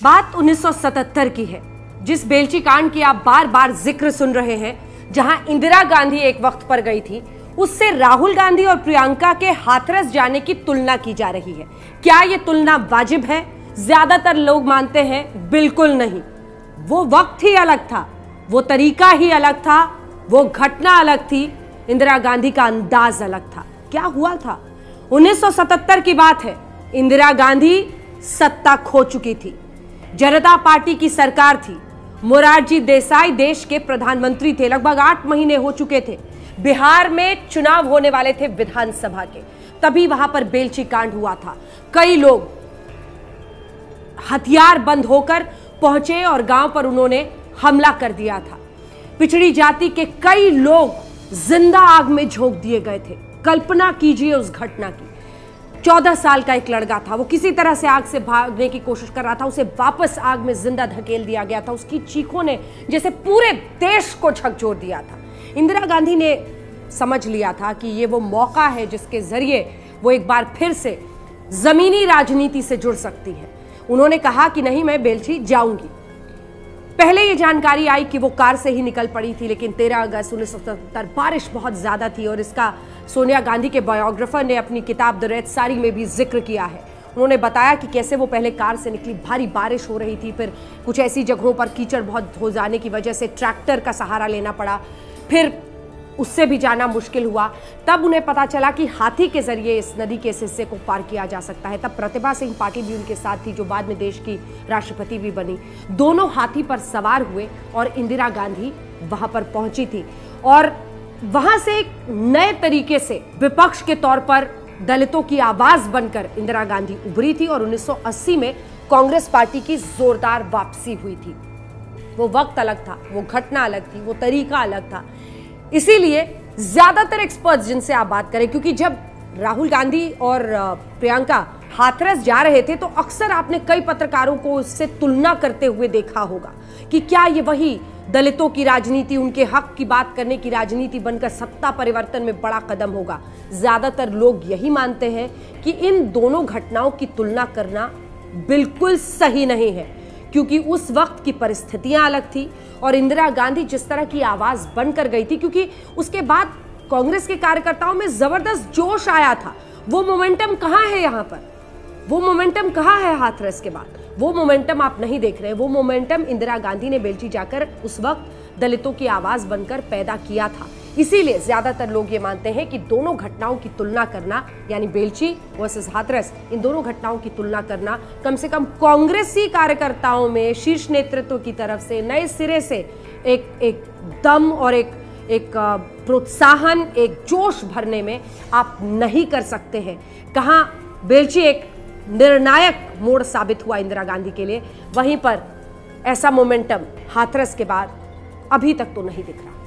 बात 1977 की है, जिस बेलची कांड की आप बार बार जिक्र सुन रहे हैं, जहां इंदिरा गांधी एक वक्त पर गई थी, उससे राहुल गांधी और प्रियंका के हाथरस जाने की तुलना की जा रही है। क्या यह तुलना वाजिब है? ज्यादातर लोग मानते हैं बिल्कुल नहीं। वो वक्त ही अलग था, वो तरीका ही अलग था, वो घटना अलग थी, इंदिरा गांधी का अंदाज अलग था। क्या हुआ था? 1977 की बात है। इंदिरा गांधी सत्ता खो चुकी थी, जनता पार्टी की सरकार थी, मोरारजी देसाई देश के प्रधानमंत्री थे, लगभग 8 महीने हो चुके थे, बिहार में चुनाव होने वाले थे विधानसभा के, तभी वहां पर बेलची कांड हुआ था। कई लोग हथियार बंद होकर पहुंचे और गांव पर उन्होंने हमला कर दिया था। पिछड़ी जाति के कई लोग जिंदा आग में झोंक दिए गए थे। कल्पना कीजिए उस घटना की। 14 साल का एक लड़का था, वो किसी तरह से आग से भागने की कोशिश कर रहा था, उसे वापस आग में जिंदा धकेल दिया गया था। उसकी चीखों ने जैसे पूरे देश को झकझोर दिया था। इंदिरा गांधी ने समझ लिया था कि ये वो मौका है जिसके जरिए वो एक बार फिर से जमीनी राजनीति से जुड़ सकती है। उन्होंने कहा कि नहीं, मैं बेलची जाऊंगी। पहले ये जानकारी आई कि वो कार से ही निकल पड़ी थी, लेकिन 13 अगस्त 1977 बारिश बहुत ज्यादा थी और इसका सोनिया गांधी के बायोग्राफर ने अपनी किताब द रेड साड़ी में भी जिक्र किया है। उन्होंने बताया कि कैसे वो पहले कार से निकली, भारी बारिश हो रही थी, फिर कुछ ऐसी जगहों पर कीचड़ बहुत हो जाने की वजह से ट्रैक्टर का सहारा लेना पड़ा, फिर उससे भी जाना मुश्किल हुआ। तब उन्हें पता चला कि हाथी के जरिए इस नदी के इस हिस्से को पार किया जा सकता है। तब प्रतिभा सिंह पाटिल भी उनके साथ थी, जो बाद में देश की राष्ट्रपति भी बनी। दोनों हाथी पर सवार हुए और इंदिरा गांधी वहां पर पहुंची थी और वहां से एक नए तरीके से विपक्ष के तौर पर दलितों की आवाज बनकर इंदिरा गांधी उभरी थी और 1980 में कांग्रेस पार्टी की जोरदार वापसी हुई थी। वो वक्त अलग था, वो घटना अलग थी, वो तरीका अलग था। इसीलिए ज्यादातर एक्सपर्ट्स जिनसे आप बात करें, क्योंकि जब राहुल गांधी और प्रियंका हाथरस जा रहे थे तो अक्सर आपने कई पत्रकारों को इससे तुलना करते हुए देखा होगा कि क्या ये वही दलितों की राजनीति, उनके हक की बात करने की राजनीति बनकर सत्ता परिवर्तन में बड़ा कदम होगा। ज्यादातर लोग यही मानते हैं कि इन दोनों घटनाओं की तुलना करना बिल्कुल सही नहीं है, क्योंकि उस वक्त की परिस्थितियां अलग थी और इंदिरा गांधी जिस तरह की आवाज बनकर गई थी, क्योंकि उसके बाद कांग्रेस के कार्यकर्ताओं में जबरदस्त जोश आया था। वो मोमेंटम कहां है यहां पर? वो मोमेंटम कहां है हाथरस के बाद? वो मोमेंटम आप नहीं देख रहे। वो मोमेंटम इंदिरा गांधी ने बेलची जाकर उस वक्त दलितों की आवाज बनकर पैदा किया था। इसीलिए ज्यादातर लोग ये मानते हैं कि दोनों घटनाओं की तुलना करना, यानी बेलची वर्सेस हाथरस, इन दोनों घटनाओं की तुलना करना कम से कम कांग्रेसी कार्यकर्ताओं में शीर्ष नेतृत्व की तरफ से नए सिरे से एक दम और एक प्रोत्साहन, एक जोश भरने में आप नहीं कर सकते हैं। कहां बेलची एक निर्णायक मोड़ साबित हुआ इंदिरा गांधी के लिए, वहीं पर ऐसा मोमेंटम हाथरस के बाद अभी तक तो नहीं दिख रहा।